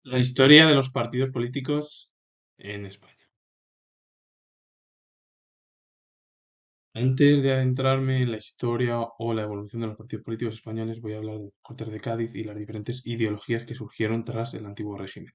La historia de los partidos políticos en España. Antes de adentrarme en la historia o la evolución de los partidos políticos españoles, voy a hablar de las Cortes de Cádiz y las diferentes ideologías que surgieron tras el antiguo régimen.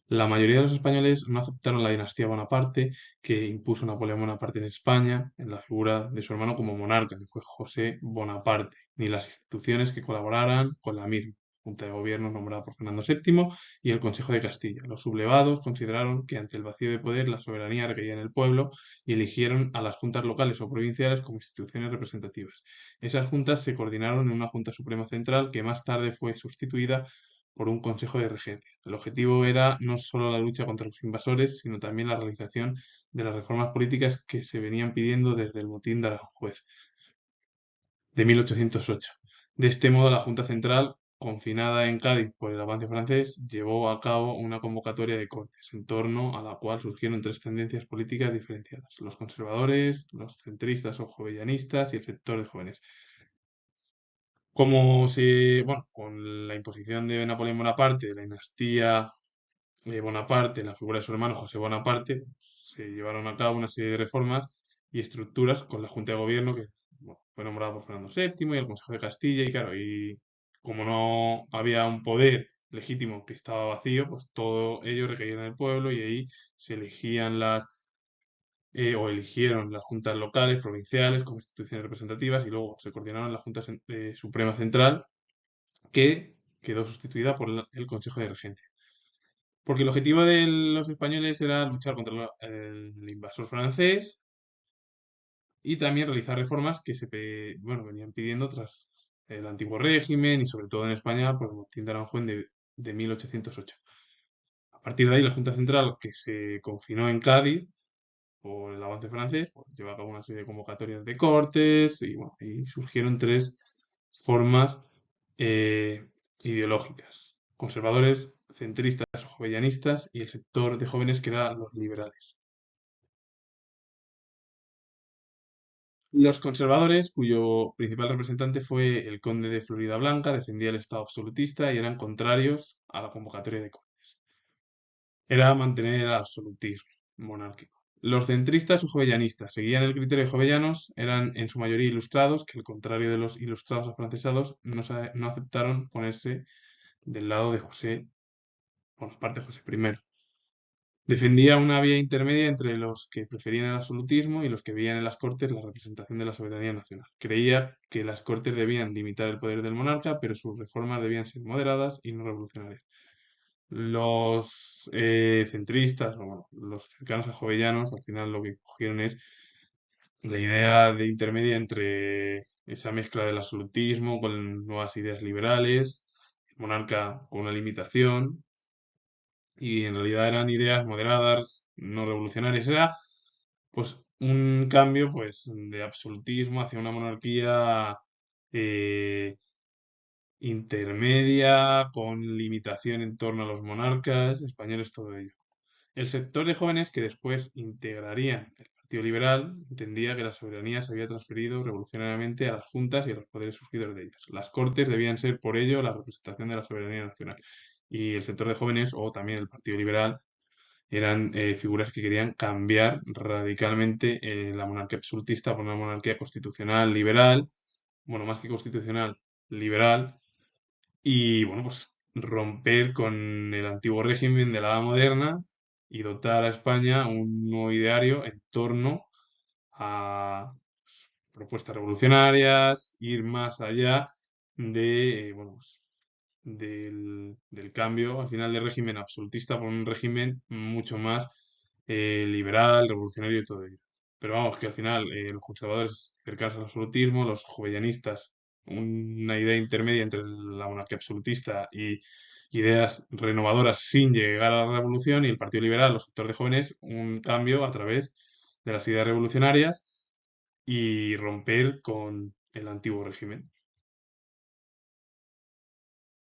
La mayoría de los españoles no aceptaron la dinastía Bonaparte que impuso Napoleón Bonaparte en España, en la figura de su hermano como monarca, que fue José Bonaparte, ni las instituciones que colaboraran con la misma, Junta de Gobierno nombrada por Fernando VII y el Consejo de Castilla. Los sublevados consideraron que ante el vacío de poder la soberanía recaía en el pueblo y eligieron a las juntas locales o provinciales como instituciones representativas. Esas juntas se coordinaron en una Junta Suprema Central que más tarde fue sustituida por un Consejo de Regencia. El objetivo era no solo la lucha contra los invasores, sino también la realización de las reformas políticas que se venían pidiendo desde el motín de Aranjuez de 1808. De este modo, la Junta Central, confinada en Cádiz por el avance francés, llevó a cabo una convocatoria de Cortes, en torno a la cual surgieron tres tendencias políticas diferenciadas: los conservadores, los centristas o jovellanistas y el sector de jóvenes. Bueno, con la imposición de Napoleón Bonaparte, de la dinastía Bonaparte, en la figura de su hermano José Bonaparte, se llevaron a cabo una serie de reformas y estructuras con la Junta de Gobierno que bueno, fue nombrada por Fernando VII y el Consejo de Castilla y claro, y como no había un poder legítimo que estaba vacío, pues todo ello recaía en el pueblo y ahí se elegían o eligieron las juntas locales, provinciales, como instituciones representativas y luego se coordinaron la Junta Suprema Central que quedó sustituida por el Consejo de Regencia. Porque el objetivo de los españoles era luchar contra el invasor francés y también realizar reformas que bueno, venían pidiendo tras el antiguo régimen y sobre todo en España por el motín de Aranjuez de 1808. A partir de ahí, la Junta Central, que se confinó en Cádiz por el avance francés, pues, llevó a cabo una serie de convocatorias de cortes y, bueno, y surgieron tres formas eh, ideológicas: conservadores, centristas o jovellanistas y el sector de jóvenes que eran los liberales. Los conservadores, cuyo principal representante fue el conde de Floridablanca, defendía el Estado absolutista y eran contrarios a la convocatoria de cortes. Era mantener el absolutismo monárquico. Los centristas o jovellanistas seguían el criterio de Jovellanos, eran en su mayoría ilustrados, que al contrario de los ilustrados afrancesados, no aceptaron ponerse del lado de Bonaparte José I. Defendía una vía intermedia entre los que preferían el absolutismo y los que veían en las Cortes la representación de la soberanía nacional. Creía que las Cortes debían limitar el poder del monarca, pero sus reformas debían ser moderadas y no revolucionarias. Los centristas, o bueno, los cercanos a Jovellanos, al final lo que cogieron es la idea de intermedia entre esa mezcla del absolutismo con nuevas ideas liberales, el monarca con una limitación, y en realidad eran ideas moderadas, no revolucionarias. Era pues un cambio pues de absolutismo hacia una monarquía eh, intermedia, con limitación en torno a los monarcas españoles, todo ello. El sector de jóvenes que después integrarían el Partido Liberal entendía que la soberanía se había transferido revolucionariamente a las juntas y a los poderes surgidos de ellas. Las Cortes debían ser, por ello, la representación de la soberanía nacional. Y el sector de jóvenes, o también el Partido Liberal, eran figuras que querían cambiar radicalmente la monarquía absolutista por una monarquía constitucional liberal, bueno, más que constitucional, liberal, y bueno, pues romper con el antiguo régimen de la Edad Moderna y dotar a España un nuevo ideario en torno a propuestas revolucionarias, ir más allá bueno, pues, del cambio al final del régimen absolutista por un régimen mucho más liberal, revolucionario y todo ello. Pero vamos, que al final los conservadores cercanos al absolutismo, los jovellanistas, una idea intermedia entre la monarquía absolutista y ideas renovadoras sin llegar a la revolución, y el Partido Liberal, los sectores de jóvenes, un cambio a través de las ideas revolucionarias y romper con el antiguo régimen.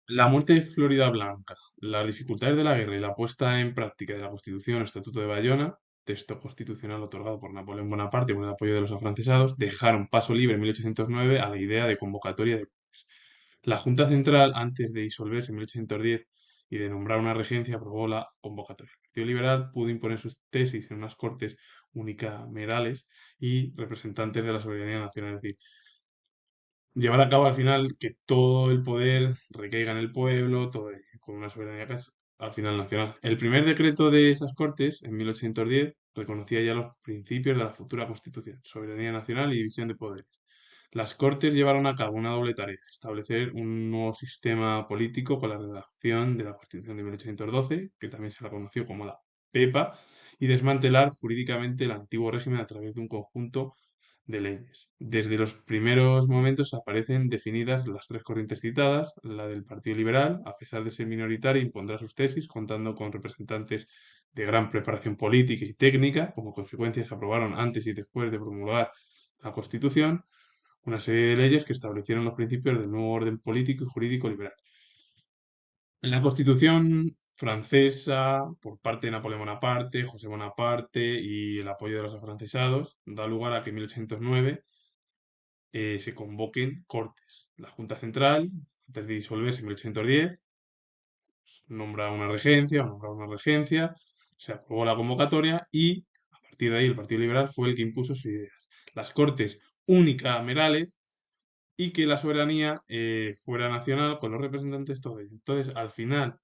La muerte de Florida Blanca, las dificultades de la guerra y la puesta en práctica de la Constitución o Estatuto de Bayona, texto constitucional otorgado por Napoleón Bonaparte con el apoyo de los afrancesados, dejaron paso libre en 1809 a la idea de convocatoria de Cortes. La Junta Central, antes de disolverse en 1810 y de nombrar una regencia aprobó la convocatoria. El Partido Liberal pudo imponer sus tesis en unas cortes unicamerales y representantes de la soberanía nacional, es decir, llevar a cabo al final que todo el poder recaiga en el pueblo, todo ello, con una soberanía que es al final nacional. El primer decreto de esas Cortes, en 1810, reconocía ya los principios de la futura Constitución, soberanía nacional y división de poderes. Las Cortes llevaron a cabo una doble tarea: establecer un nuevo sistema político con la redacción de la Constitución de 1812, que también se la conoció como la PEPA, y desmantelar jurídicamente el antiguo régimen a través de un conjunto de leyes. Desde los primeros momentos aparecen definidas las tres corrientes citadas. La del Partido Liberal, a pesar de ser minoritaria, impondrá sus tesis, contando con representantes de gran preparación política y técnica. Como consecuencia, se aprobaron antes y después de promulgar la Constitución una serie de leyes que establecieron los principios del nuevo orden político y jurídico liberal. En la Constitución francesa, por parte de Napoleón Bonaparte, José Bonaparte y el apoyo de los afrancesados, da lugar a que en 1809 se convoquen Cortes. La Junta Central, antes de disolverse en 1810, nombra una regencia, se aprobó la convocatoria y a partir de ahí el Partido Liberal fue el que impuso sus ideas. Las Cortes unicamerales y que la soberanía fuera nacional con los representantes todo ello. Entonces, al final,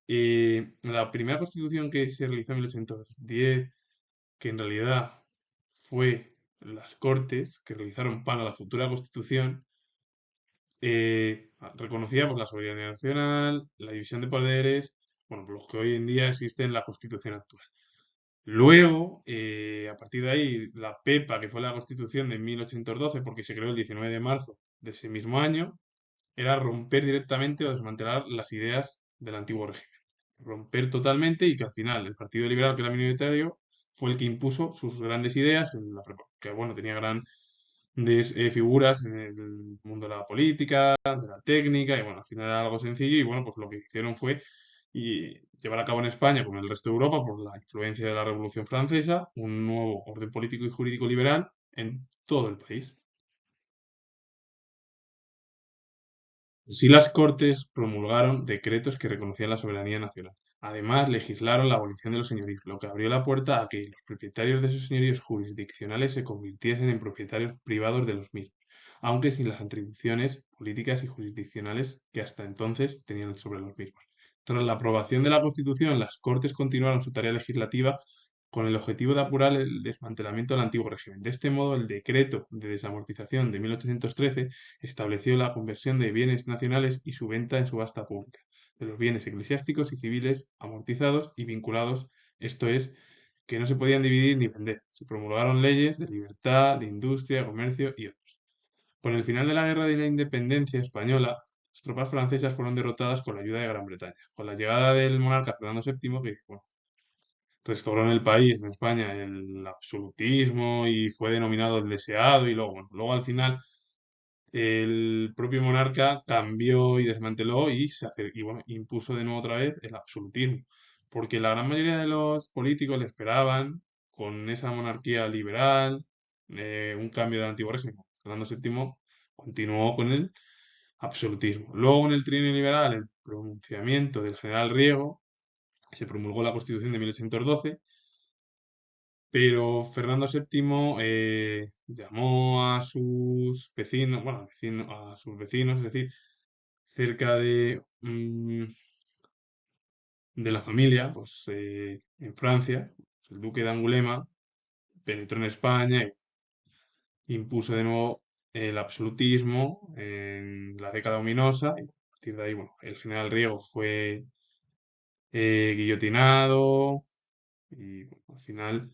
la primera constitución que se realizó en 1810, que en realidad fue las Cortes que realizaron para la futura constitución, reconocía pues, la soberanía nacional, la división de poderes, bueno, por los que hoy en día existe en la constitución actual. Luego, a partir de ahí, la PEPA, que fue la constitución de 1812, porque se creó el 19 de marzo de ese mismo año, era romper directamente o desmantelar las ideas del antiguo régimen. Romper totalmente y que al final el Partido Liberal, que era minoritario, fue el que impuso sus grandes ideas, en la, que bueno, tenía grandes figuras en el mundo de la política, de la técnica, y bueno, al final era algo sencillo y bueno, pues lo que hicieron fue llevar a cabo en España, como en el resto de Europa, por la influencia de la Revolución Francesa, un nuevo orden político y jurídico liberal en todo el país. Así las Cortes promulgaron decretos que reconocían la soberanía nacional. Además, legislaron la abolición de los señoríos, lo que abrió la puerta a que los propietarios de esos señoríos jurisdiccionales se convirtiesen en propietarios privados de los mismos, aunque sin las atribuciones políticas y jurisdiccionales que hasta entonces tenían sobre los mismos. Tras la aprobación de la Constitución, las Cortes continuaron su tarea legislativa con el objetivo de apurar el desmantelamiento del antiguo régimen. De este modo, el decreto de desamortización de 1813 estableció la conversión de bienes nacionales y su venta en subasta pública, de los bienes eclesiásticos y civiles amortizados y vinculados, esto es, que no se podían dividir ni vender. Se promulgaron leyes de libertad, de industria, comercio y otros. Con el final de la Guerra de la Independencia española, las tropas francesas fueron derrotadas con la ayuda de Gran Bretaña. Con la llegada del monarca Fernando VII, que bueno, restauró en el país, en España, el absolutismo y fue denominado el deseado y luego, bueno, luego al final el propio monarca cambió y desmanteló y, y bueno, impuso de nuevo otra vez el absolutismo, porque la gran mayoría de los políticos le esperaban con esa monarquía liberal, un cambio del antiguo régimen. Fernando VII continuó con el absolutismo. Luego en el trienio liberal, el pronunciamiento del general Riego, se promulgó la Constitución de 1812, pero Fernando VII llamó a sus vecinos, bueno, a sus vecinos, es decir, cerca de la familia, pues en Francia, el duque de Angulema penetró en España e impuso de nuevo el absolutismo en la década ominosa. Y a partir de ahí, bueno, el general Riego fue guillotinado y bueno, al final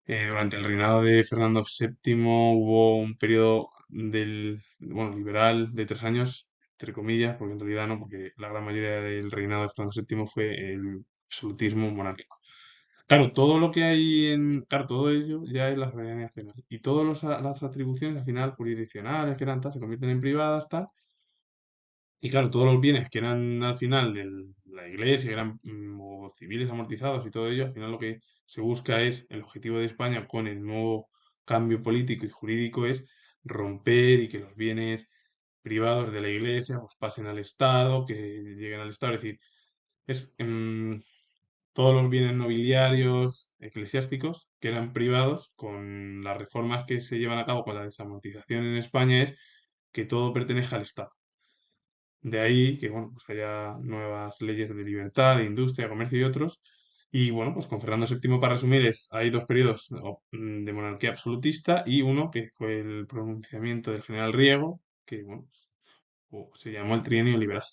durante el reinado de Fernando VII hubo un periodo bueno, liberal de 3 años, entre comillas, porque en realidad no, porque la gran mayoría del reinado de Fernando VII fue el absolutismo monárquico. Claro, todo lo que hay claro, todo ello ya es la soberanía nacional. Y todas las atribuciones al final jurisdiccionales que eran tal, se convierten en privadas, tal. Y claro, todos los bienes que eran al final de la iglesia, que eran o civiles amortizados y todo ello, al final lo que se busca es, el objetivo de España con el nuevo cambio político y jurídico es romper y que los bienes privados de la iglesia pues pasen al Estado, que lleguen al Estado. Es decir, Es todos los bienes nobiliarios eclesiásticos que eran privados, con las reformas que se llevan a cabo con la desamortización en España, es que todo pertenece al Estado. De ahí que, bueno, pues haya nuevas leyes de libertad, de industria, comercio y otros. Y bueno, pues con Fernando VII, para resumir, hay dos periodos de monarquía absolutista y uno que fue el pronunciamiento del general Riego, que bueno, pues, se llamó el Trienio Liberal.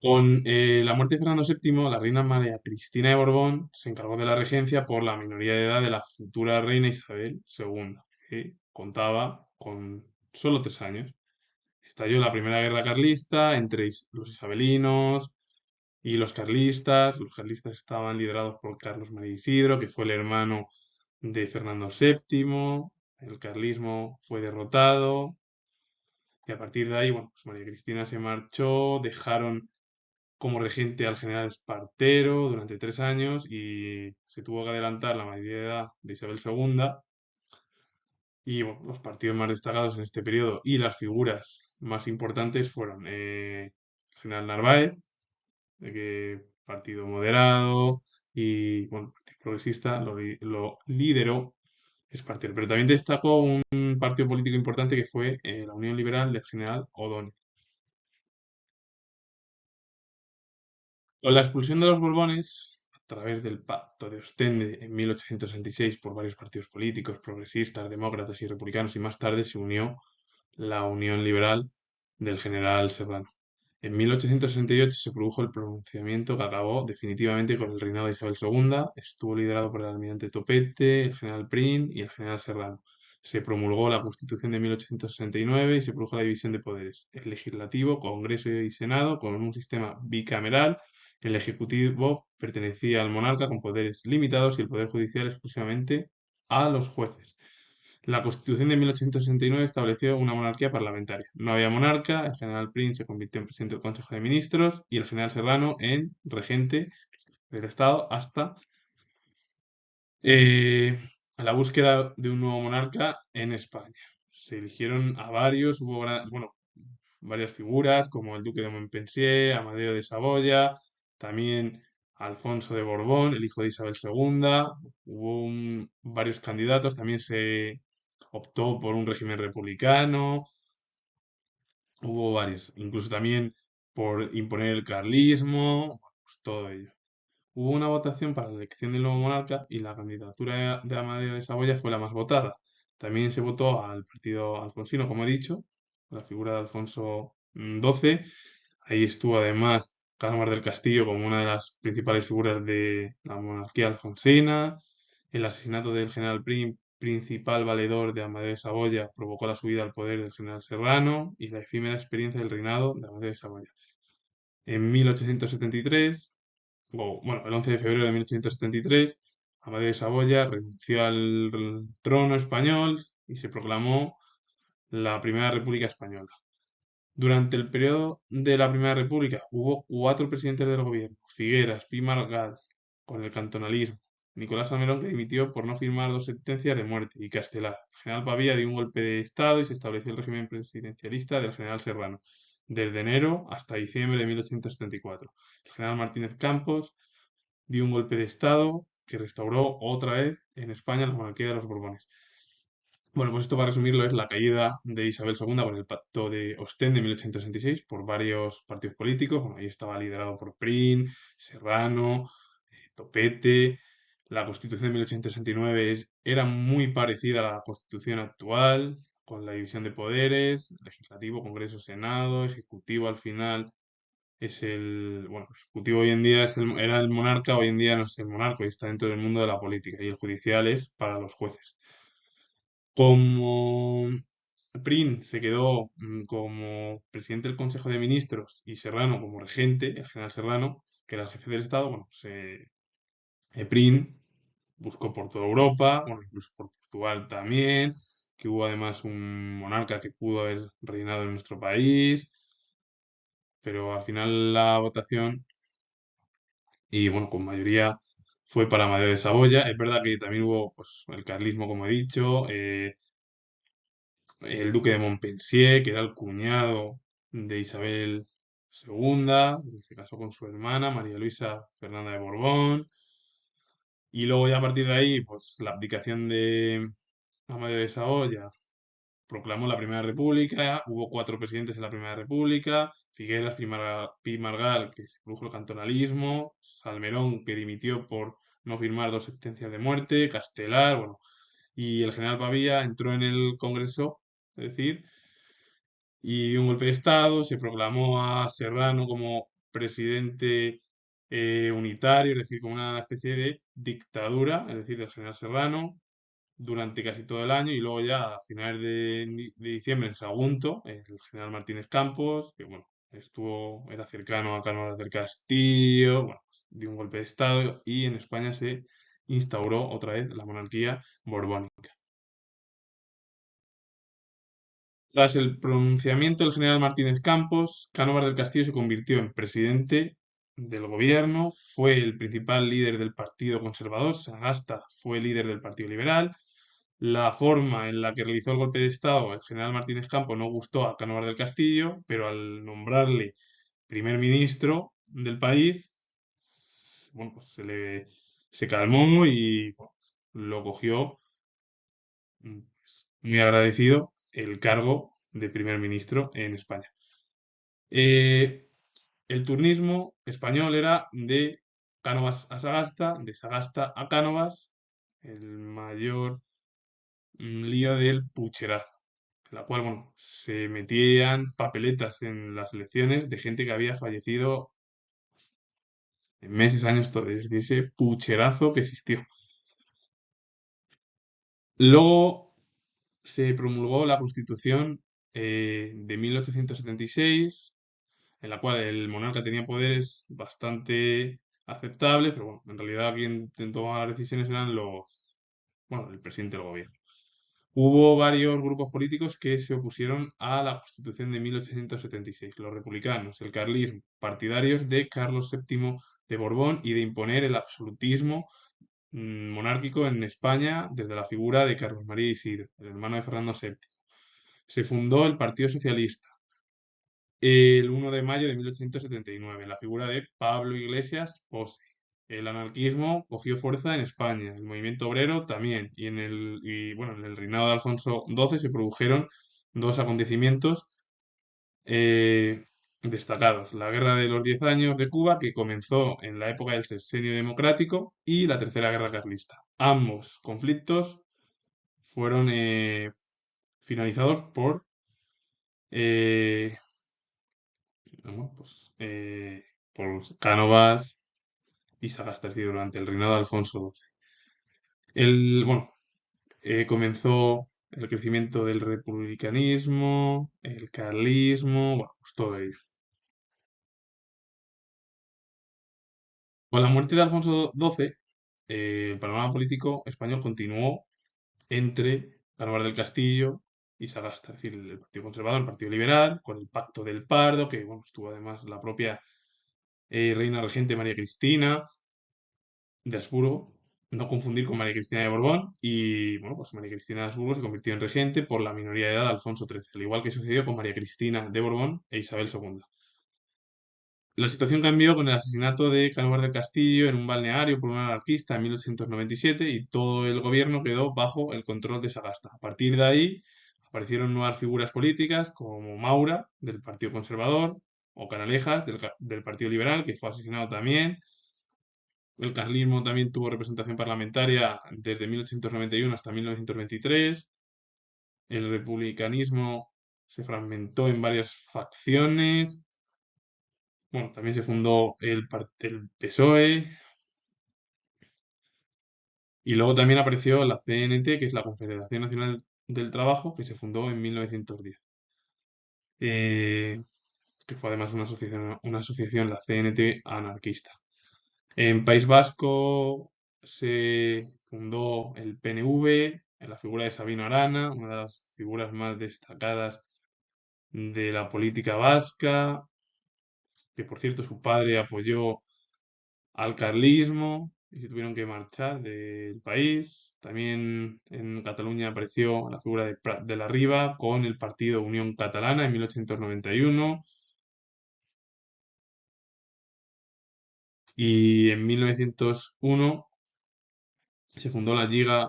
Con la muerte de Fernando VII, la reina María Cristina de Borbón se encargó de la regencia por la minoría de edad de la futura reina Isabel II, que contaba con solo 3 años. Estalló la Primera Guerra Carlista entre los isabelinos y los carlistas. Los carlistas estaban liderados por Carlos María Isidro, que fue el hermano de Fernando VII. El carlismo fue derrotado y a partir de ahí, bueno, pues María Cristina se marchó, dejaron como regente al general Espartero durante 3 años y se tuvo que adelantar la mayoría de edad de Isabel II. Y bueno, los partidos más destacados en este periodo y las figuras más importantes fueron el general Narváez, partido moderado y bueno, partido progresista, lo lideró Espartero. Pero también destacó un partido político importante que fue la Unión Liberal del general O'Donnell. Con la expulsión de los Borbones, a través del Pacto de Ostende en 1866 por varios partidos políticos, progresistas, demócratas y republicanos, y más tarde se unió la Unión Liberal del general Serrano. En 1868 se produjo el pronunciamiento que acabó definitivamente con el reinado de Isabel II. Estuvo liderado por el almirante Topete, el general Prim y el general Serrano. Se promulgó la Constitución de 1869 y se produjo la división de poderes. El legislativo, Congreso y Senado, con un sistema bicameral. El ejecutivo pertenecía al monarca con poderes limitados y el poder judicial exclusivamente a los jueces. La Constitución de 1869 estableció una monarquía parlamentaria. No había monarca, el general Prim se convirtió en presidente del Consejo de Ministros y el general Serrano en regente del Estado hasta eh, la búsqueda de un nuevo monarca en España. Se eligieron a varios, hubo bueno, varias figuras como el duque de Montpensier, Amadeo de Saboya, también Alfonso de Borbón, el hijo de Isabel II. Hubo varios candidatos, también se optó por un régimen republicano, hubo varios, incluso también por imponer el carlismo, pues todo ello. Hubo una votación para la elección del nuevo monarca y la candidatura de Amadeo de Saboya fue la más votada. También se votó al partido alfonsino, como he dicho, la figura de Alfonso XII. Ahí estuvo además Cámara del Castillo como una de las principales figuras de la monarquía alfonsina. El asesinato del general Prim, principal valedor de Amadeo de Saboya, provocó la subida al poder del general Serrano y la efímera experiencia del reinado de Amadeo de Saboya. En 1873, bueno, el 11 de febrero de 1873, Amadeo de Saboya renunció al trono español y se proclamó la Primera República Española. Durante el periodo de la Primera República hubo 4 presidentes del gobierno: Figueras, Pi Margall, con el cantonalismo, Nicolás Salmerón, que dimitió por no firmar 2 sentencias de muerte, y Castelar. El general Pavía dio un golpe de Estado y se estableció el régimen presidencialista del general Serrano, desde enero hasta diciembre de 1874. El general Martínez Campos dio un golpe de Estado que restauró otra vez en España la monarquía de los Borbones. Bueno, pues esto para resumirlo es la caída de Isabel II con el Pacto de Ostende de 1866 por varios partidos políticos. Bueno, ahí estaba liderado por Prim, Serrano, Topete. La Constitución de 1869 era muy parecida a la Constitución actual, con la división de poderes, legislativo, Congreso, Senado, ejecutivo al final bueno, el ejecutivo hoy en día era el monarca, hoy en día no es el monarca y está dentro del mundo de la política y el judicial es para los jueces. Como Prim se quedó como presidente del Consejo de Ministros y Serrano como regente, el general Serrano, que era el jefe del Estado, bueno, pues Prim buscó por toda Europa, bueno, incluso por Portugal también, que hubo además un monarca que pudo haber reinado en nuestro país, pero al final la votación, y bueno, con mayoría fue para Amadeo de Saboya. Es verdad que también hubo pues, el carlismo, como he dicho, el duque de Montpensier, que era el cuñado de Isabel, segunda, se casó con su hermana, María Luisa Fernanda de Borbón, y luego ya a partir de ahí, pues la abdicación de Amadeo de Saboya proclamó la Primera República, hubo cuatro presidentes en la Primera República, Figueras Pi Margal, que se produjo el cantonalismo, Salmerón, que dimitió por no firmar dos sentencias de muerte, Castelar, bueno, y el general Pavía entró en el Congreso, es decir, y dio un golpe de Estado, se proclamó a Serrano como presidente unitario, es decir, como una especie de dictadura, es decir, del general Serrano, durante casi todo el año y luego ya a finales de diciembre en Sagunto, el general Martínez Campos, que bueno, era cercano a Cánovas del Castillo, bueno, pues, dio un golpe de Estado y en España se instauró otra vez la monarquía borbónica. Tras el pronunciamiento del general Martínez Campos, Cánovas del Castillo se convirtió en presidente del gobierno, fue el principal líder del Partido Conservador, Sagasta fue líder del Partido Liberal. La forma en la que realizó el golpe de Estado el general Martínez Campos no gustó a Cánovas del Castillo, pero al nombrarle primer ministro del país, bueno, pues se calmó y bueno, lo cogió pues, muy agradecido el cargo de primer ministro en España. Eh, el turnismo español era de Cánovas a Sagasta, de Sagasta a Cánovas, el mayor lío del pucherazo, en la cual, bueno, se metían papeletas en las elecciones de gente que había fallecido en meses, años, todo, es decir, ese pucherazo que existió. Luego se promulgó la Constitución de 1876, en la cual el monarca tenía poderes bastante aceptables, pero bueno, en realidad quien tomaba las decisiones eran bueno, el presidente del gobierno. Hubo varios grupos políticos que se opusieron a la Constitución de 1876, los republicanos, el carlismo, partidarios de Carlos VII de Borbón y de imponer el absolutismo monárquico en España desde la figura de Carlos María Isidro, el hermano de Fernando VII. Se fundó el Partido Socialista el 1 de mayo de 1879, la figura de Pablo Iglesias Pose. El anarquismo cogió fuerza en España, el movimiento obrero también, bueno, en el reinado de Alfonso XII se produjeron dos acontecimientos eh, destacados: la Guerra de los 10 Años de Cuba, que comenzó en la época del Sexenio Democrático, y la Tercera Guerra Carlista. Ambos conflictos fueron finalizados eh, bueno, pues, por Cánovas y Sagasta, es decir, durante el reinado de Alfonso XII. Bueno, comenzó el crecimiento del republicanismo, el carlismo, bueno, pues todo ello. Con la muerte de Alfonso XII, el panorama político español continuó entre Cánovas del Castillo y Sagasta, es decir, el Partido Conservador, el Partido Liberal, con el Pacto del Pardo, que bueno, estuvo además la propia reina regente María Cristina de Habsburgo, no confundir con María Cristina de Borbón, y bueno, pues María Cristina de Habsburgo se convirtió en regente por la minoría de edad de Alfonso XIII, al igual que sucedió con María Cristina de Borbón e Isabel II. La situación cambió con el asesinato de Cánovas del Castillo en un balneario por un anarquista en 1897 y todo el gobierno quedó bajo el control de Sagasta. A partir de ahí aparecieron nuevas figuras políticas como Maura, del Partido Conservador, o Canalejas, del Partido Liberal, que fue asesinado también. El carlismo también tuvo representación parlamentaria desde 1891 hasta 1923. El republicanismo se fragmentó en varias facciones. Bueno, también se fundó el PSOE y luego también apareció la CNT, que es la Confederación Nacional del Trabajo, que se fundó en 1910. eh, que fue además una asociación, la CNT, anarquista. En País Vasco se fundó el PNV, en la figura de Sabino Arana, una de las figuras más destacadas de la política vasca, que por cierto su padre apoyó al carlismo y se tuvieron que marchar del país. También en Cataluña apareció la figura de Prat de la Riba con el partido Unión Catalana en 1891. Y en 1901 se fundó la Liga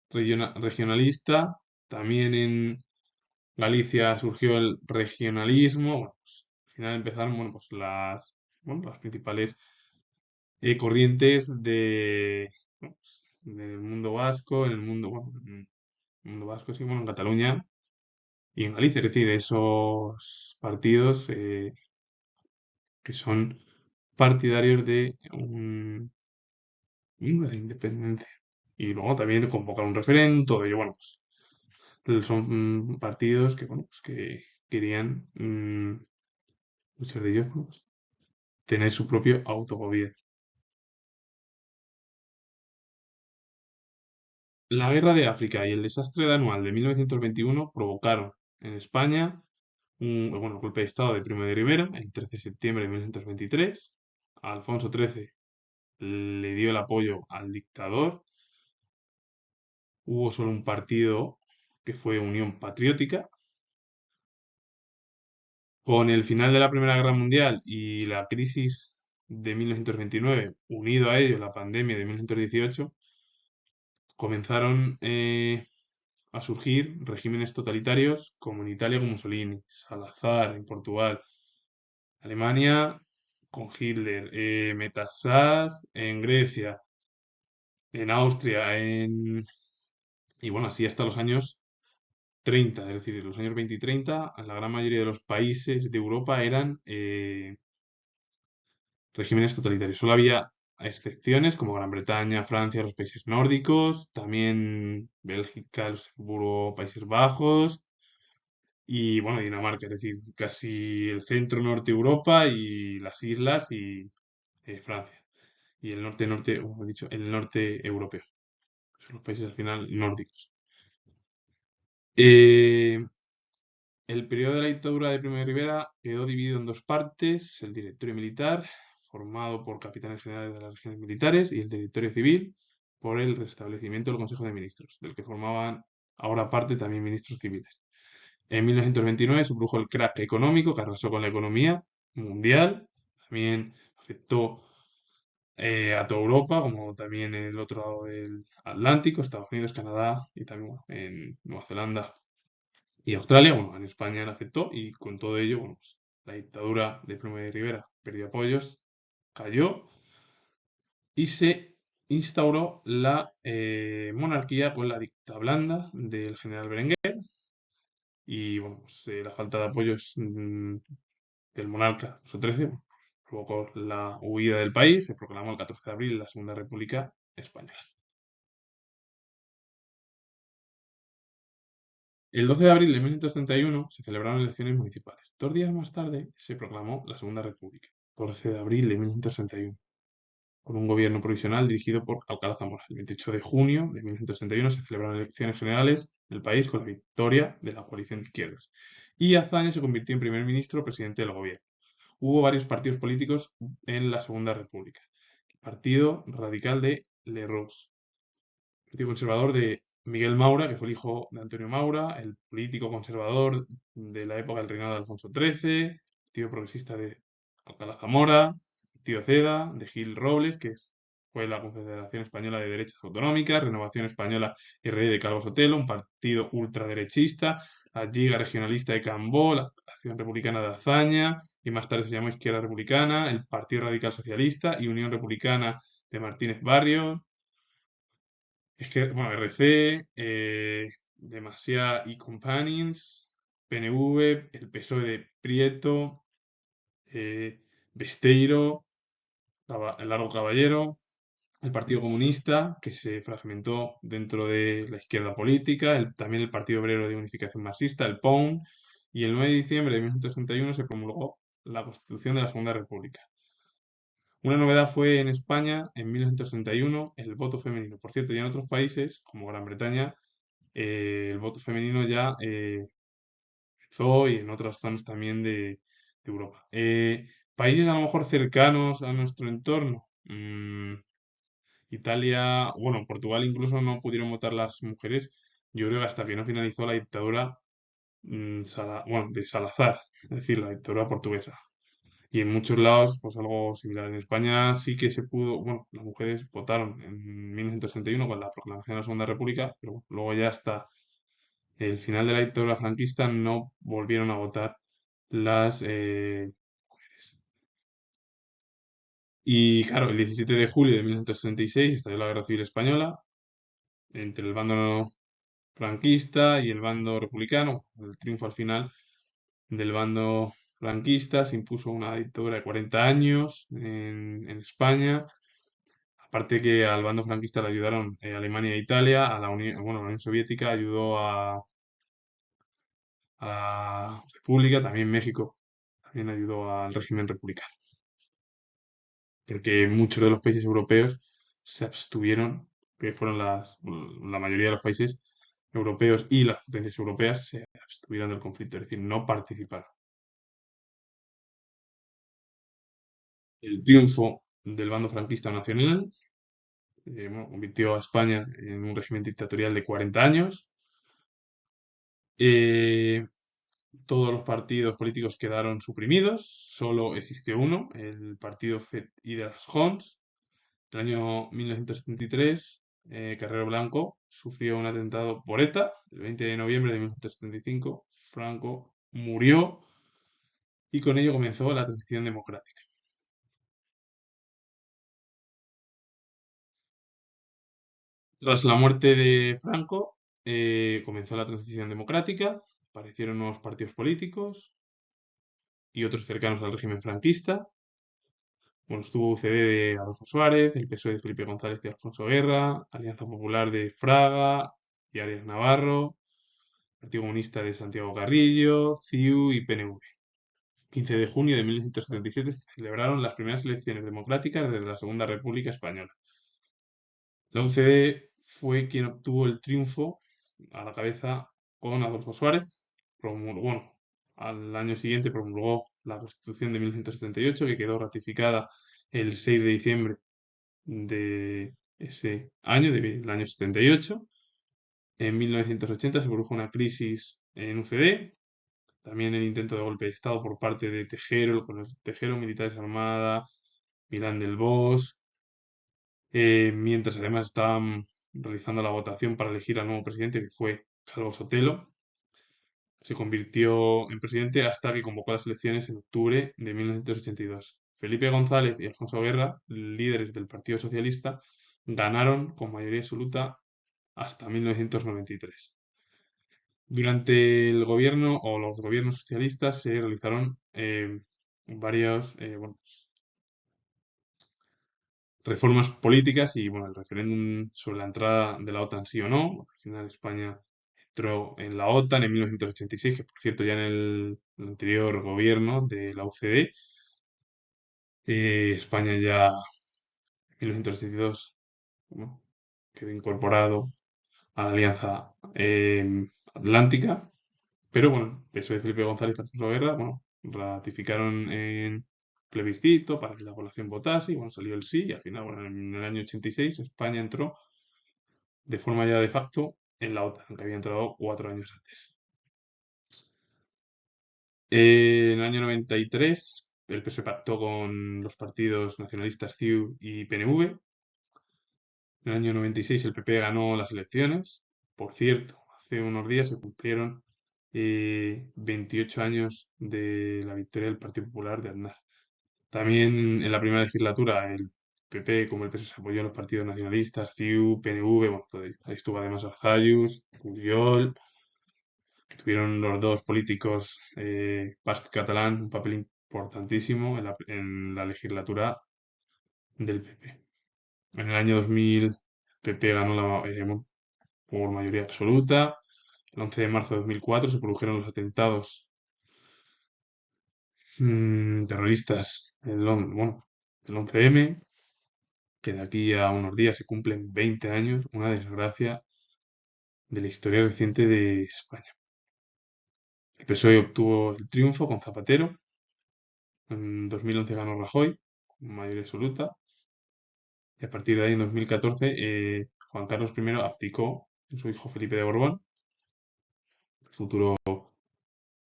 Regionalista. También en Galicia surgió el regionalismo. Bueno, pues, al final empezaron, bueno, pues las principales corrientes bueno, pues, del mundo vasco, en el mundo, bueno, en el mundo vasco, sí, bueno, en Cataluña y en Galicia, es decir, esos partidos que son partidarios de una independencia. Y luego también convocar un referéndum, todo ello, bueno, pues son partidos que, bueno, pues que querían, muchos de ellos, bueno, pues, tener su propio autogobierno. La guerra de África y el desastre de anual de 1921 provocaron en España bueno, golpe de Estado de Primo de Rivera el 13 de septiembre de 1923. Alfonso XIII le dio el apoyo al dictador. Hubo solo un partido que fue Unión Patriótica. Con el final de la Primera Guerra Mundial y la crisis de 1929, unido a ello la pandemia de 1918, comenzaron a surgir regímenes totalitarios como en Italia con Mussolini, Salazar en Portugal, Alemania con Hitler, Metaxás en Grecia, en Austria, y bueno, así hasta los años 30, es decir, en los años 20 y 30, la gran mayoría de los países de Europa eran regímenes totalitarios. Solo había excepciones como Gran Bretaña, Francia, los países nórdicos, también Bélgica, Luxemburgo, Países Bajos y bueno, Dinamarca, es decir, casi el centro norte de Europa y las islas y Francia. Y el norte, como he dicho, el norte europeo. Son los países al final nórdicos. Eh, el periodo de la dictadura de Primo de Rivera quedó dividido en dos partes: el directorio militar, formado por capitanes generales de las regiones militares, y el directorio civil, por el restablecimiento del Consejo de Ministros, del que formaban ahora parte también ministros civiles. En 1929 se produjo el crack económico que arrasó con la economía mundial, también afectó a toda Europa, como también en el otro lado del Atlántico, Estados Unidos, Canadá y también bueno, en Nueva Zelanda y Australia. Bueno, en España le afectó y con todo ello, bueno, pues, la dictadura de Primo de Rivera perdió apoyos, cayó y se instauró la monarquía con la dicta blanda del general Berenguer y bueno, pues, la falta de apoyos del monarca Alfonso XIII provocó la huida del país. Se proclamó el 14 de abril la Segunda República Española. El 12 de abril de 1931 se celebraron elecciones municipales. 2 días más tarde se proclamó la Segunda República, 14 de abril de 1931, con un gobierno provisional dirigido por Alcalá Zamora. El 28 de junio de 1931 se celebraron elecciones generales del país con la victoria de la coalición de izquierdas. Y Azaña se convirtió en primer ministro o presidente del gobierno. Hubo varios partidos políticos en la Segunda República. El Partido Radical de Lerroux, Partido Conservador de Miguel Maura, que fue el hijo de Antonio Maura, el político conservador de la época del reinado de Alfonso XIII, Partido Progresista de Alcalá Zamora, Partido CEDA, de Gil Robles, fue la Confederación Española de Derechas Autonómicas, Renovación Española y Rey de Calvo Sotelo, un partido ultraderechista, la Lliga Regionalista de Cambó, la Acción Republicana de Azaña, y más tarde se llamó Izquierda Republicana, el Partido Radical Socialista y Unión Republicana de Martínez Barrio, es que, bueno, RC, Demasía y Companions, PNV, el PSOE de Prieto, Besteiro, el Largo Caballero, el Partido Comunista, que se fragmentó dentro de la izquierda política, también el Partido Obrero de Unificación Marxista, el POUN, y el 9 de diciembre de 1961 se promulgó la Constitución de la Segunda República. Una novedad fue en España, en 1961, el voto femenino. Por cierto, ya en otros países, como Gran Bretaña, el voto femenino ya empezó y en otras zonas también de Europa. Países a lo mejor cercanos a nuestro entorno. Italia, bueno, Portugal incluso no pudieron votar las mujeres. Yo creo que hasta que no finalizó la dictadura bueno, de Salazar, es decir, la dictadura portuguesa. Y en muchos lados, pues algo similar. En España sí que se pudo, bueno, las mujeres votaron en 1961 con la proclamación de la Segunda República, pero bueno, luego ya hasta el final de la dictadura franquista no volvieron a votar las mujeres. Y claro, el 17 de julio de 1966 estalló la Guerra Civil Española entre el bando franquista y el bando republicano. El triunfo al final del bando franquista se impuso una dictadura de 40 años en España. Aparte que al bando franquista le ayudaron Alemania e Italia, a la Unión, bueno, la Unión Soviética ayudó a la República, también México también ayudó al régimen republicano, porque muchos de los países europeos se abstuvieron, que fueron la mayoría de los países europeos y las potencias europeas se abstuvieron del conflicto, es decir, no participaron. El triunfo del bando franquista nacional bueno, convirtió a España en un régimen dictatorial de 40 años. Eh, Todos los partidos políticos quedaron suprimidos, solo existió uno, el partido FET y de las Jons. En el año 1973, Carrero Blanco sufrió un atentado por ETA. El 20 de noviembre de 1975, Franco murió y con ello comenzó la transición democrática. Tras la muerte de Franco, comenzó la transición democrática, aparecieron nuevos partidos políticos y otros cercanos al régimen franquista. Bueno, estuvo UCD de Adolfo Suárez, el PSOE de Felipe González y Alfonso Guerra, Alianza Popular de Fraga y Arias Navarro, Partido Comunista de Santiago Carrillo, CiU y PNV. 15 de junio de 1977 se celebraron las primeras elecciones democráticas desde la Segunda República Española. La UCD fue quien obtuvo el triunfo a la cabeza con Adolfo Suárez. Bueno, al año siguiente promulgó la Constitución de 1978, que quedó ratificada el 6 de diciembre de ese año, del año 78. En 1980 se produjo una crisis en UCD, también el intento de golpe de Estado por parte de Tejero, con los Tejero, Militares Armada, Milán del Bosch, mientras además estaban realizando la votación para elegir al nuevo presidente, que fue Calvo Sotelo. Se convirtió en presidente hasta que convocó las elecciones en octubre de 1982. Felipe González y Alfonso Guerra, líderes del Partido Socialista, ganaron con mayoría absoluta hasta 1993. Durante el gobierno o los gobiernos socialistas se realizaron varias bueno, reformas políticas y bueno, el referéndum sobre la entrada de la OTAN sí o no. Al final España entró en la OTAN en 1986, que por cierto ya en el anterior gobierno de la UCD, España ya en 1982 bueno, quedó incorporado a la Alianza Atlántica. Pero bueno, PSOE de Felipe González y Alfonso Guerra, bueno, ratificaron en plebiscito para que la población votase y bueno, salió el sí y al final, bueno, en el año 86 España entró de forma ya de facto en la OTAN, aunque había entrado 4 años antes. En el año 93 el PSOE pactó con los partidos nacionalistas CiU y PNV. En el año 96 el PP ganó las elecciones. Por cierto, hace unos días se cumplieron 28 años de la victoria del Partido Popular de Aznar. También en la primera legislatura el PP como el PSOE se apoyó a los partidos nacionalistas, CiU, PNV, bueno, todo ello. Ahí estuvo además Arzayus, Pujol, que tuvieron los dos políticos vasco y catalán un papel importantísimo en la legislatura del PP. En el año 2000 el PP ganó por mayoría absoluta. El 11 de marzo de 2004 se produjeron los atentados terroristas bueno, del 11M, que de aquí a unos días se cumplen 20 años, una desgracia de la historia reciente de España. El PSOE obtuvo el triunfo con Zapatero. En 2011 ganó Rajoy, con mayoría absoluta. Y a partir de ahí, en 2014, Juan Carlos I abdicó en su hijo Felipe de Borbón, el futuro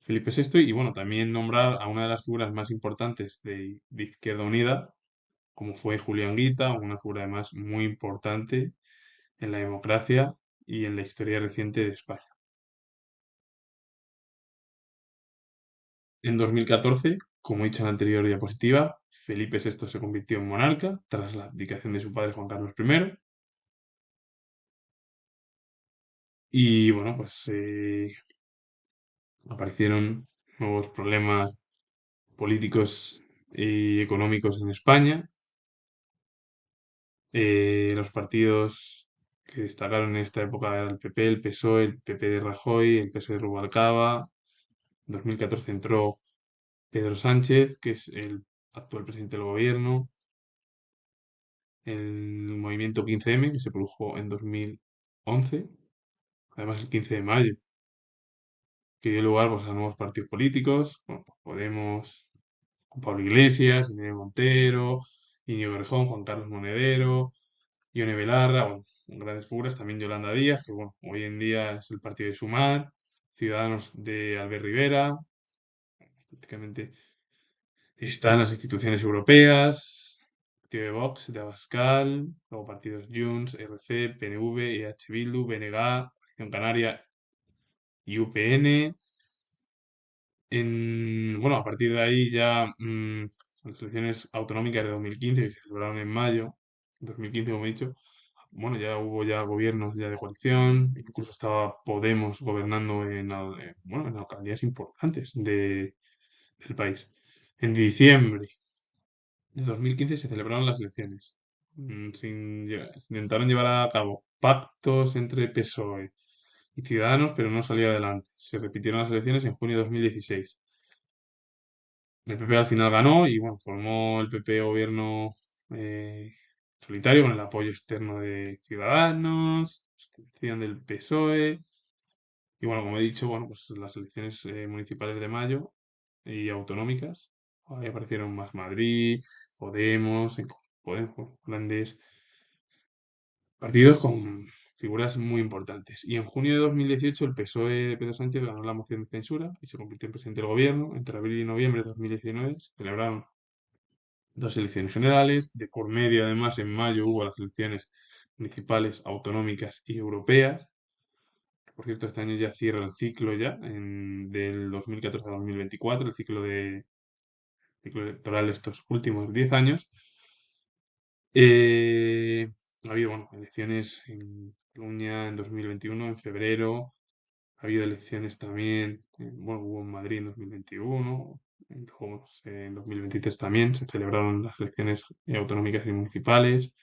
Felipe VI y bueno, también nombrar a una de las figuras más importantes de Izquierda Unida, como fue Julián Guita, una figura además muy importante en la democracia y en la historia reciente de España. En 2014, como he dicho en la anterior diapositiva, Felipe VI se convirtió en monarca tras la abdicación de su padre Juan Carlos I. Y bueno, pues aparecieron nuevos problemas políticos y económicos en España. Los partidos que destacaron en esta época eran el PP, el PSOE, el PP de Rajoy, el PSOE de Rubalcaba. En 2014 entró Pedro Sánchez, que es el actual presidente del gobierno. El movimiento 15M, que se produjo en 2011, además el 15 de mayo, que dio lugar pues, a nuevos partidos políticos, bueno, pues Podemos, con Pablo Iglesias, Irene Montero, Íñigo Errejón, Juan Carlos Monedero, Ione Belarra, bueno, grandes figuras, también Yolanda Díaz, que bueno, hoy en día es el partido de Sumar, Ciudadanos de Albert Rivera, prácticamente están las instituciones europeas, partido de Vox, de Abascal, luego partidos Junts, RC, PNV, EH Bildu, BNG, Coalición Canaria y UPN. Bueno, a partir de ahí ya las elecciones autonómicas de 2015, que se celebraron en mayo, 2015 como he dicho, bueno, ya hubo ya gobiernos ya de coalición, incluso estaba Podemos gobernando bueno, en alcaldías importantes del país. En diciembre de 2015 se celebraron las elecciones. Se intentaron llevar a cabo pactos entre PSOE y Ciudadanos, pero no salió adelante. Se repitieron las elecciones en junio de 2016. El PP al final ganó y bueno, formó el PP gobierno solitario con el apoyo externo de Ciudadanos, abstención del PSOE. Y bueno, como he dicho, bueno, pues las elecciones municipales de mayo y autonómicas, ahí aparecieron Más Madrid, Podemos, Podemos, bueno, grandes partidos con figuras muy importantes. Y en junio de 2018 el PSOE de Pedro Sánchez ganó la moción de censura y se convirtió en presidente del gobierno. Entre abril y noviembre de 2019 se celebraron dos elecciones generales. De por medio, además, en mayo hubo las elecciones municipales, autonómicas y europeas. Por cierto, este año ya cierra el ciclo ya, del 2014 a 2024, el ciclo electoral de estos últimos 10 años. Eh, ha habido, bueno, elecciones en Cataluña en 2021, en febrero. Ha habido elecciones también, bueno, hubo en Madrid en 2021. Luego, pues, en 2023 también se celebraron las elecciones autonómicas y municipales.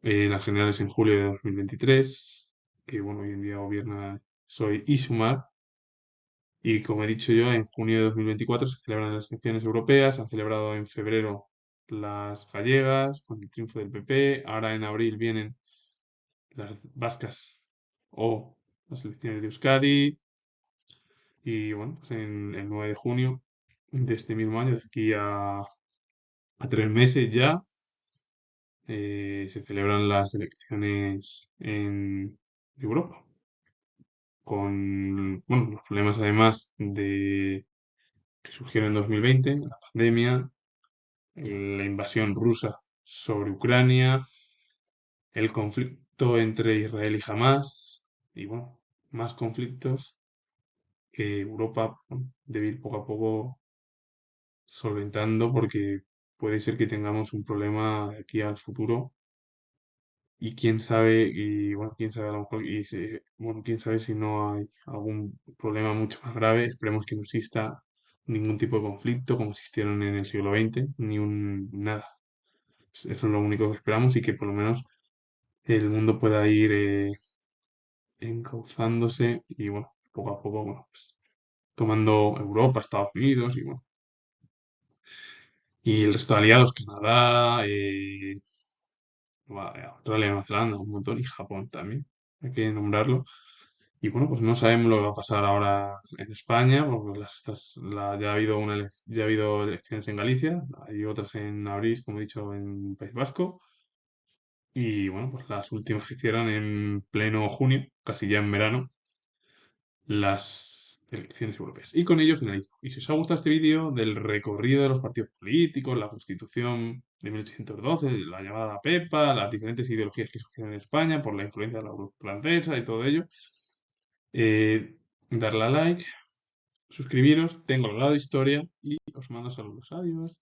Las generales en julio de 2023, que bueno, hoy en día gobierna Soy y Sumar. Y como he dicho yo, en junio de 2024 se celebran las elecciones europeas, se han celebrado en febrero las gallegas, con el triunfo del PP, ahora en abril vienen las vascas o las elecciones de Euskadi, y bueno, pues en el 9 de junio de este mismo año, de aquí a 3 meses ya, se celebran las elecciones en Europa, con bueno, los problemas además que surgieron en 2020, la pandemia, la invasión rusa sobre Ucrania, el conflicto entre Israel y Hamas, y bueno, más conflictos que Europa bueno, debe ir poco a poco solventando porque puede ser que tengamos un problema de aquí al futuro y quién sabe, y bueno, quién sabe a lo mejor, bueno, quién sabe si no hay algún problema mucho más grave. Esperemos que no exista ningún tipo de conflicto como existieron en el siglo XX, ni nada. Eso es lo único que esperamos y que por lo menos el mundo pueda ir encauzándose y bueno, poco a poco, bueno, pues, tomando Europa, Estados Unidos y bueno, y el resto de aliados, Canadá, Australia, Nueva Zelanda, un montón, y Japón también, hay que nombrarlo. Y bueno, pues no sabemos lo que va a pasar ahora en España, porque ya ha habido ya ha habido elecciones en Galicia, hay otras en abril, como he dicho, en País Vasco, y bueno, pues las últimas que hicieron en pleno junio, casi ya en verano, las elecciones europeas. Y con ello finalizo. Y si os ha gustado este vídeo del recorrido de los partidos políticos, la Constitución de 1812, la llamada PEPA, las diferentes ideologías que surgieron en España por la influencia de la Revolución Francesa y todo ello, darle a like, suscribiros, tengo el grado de historia y os mando saludos. Adiós.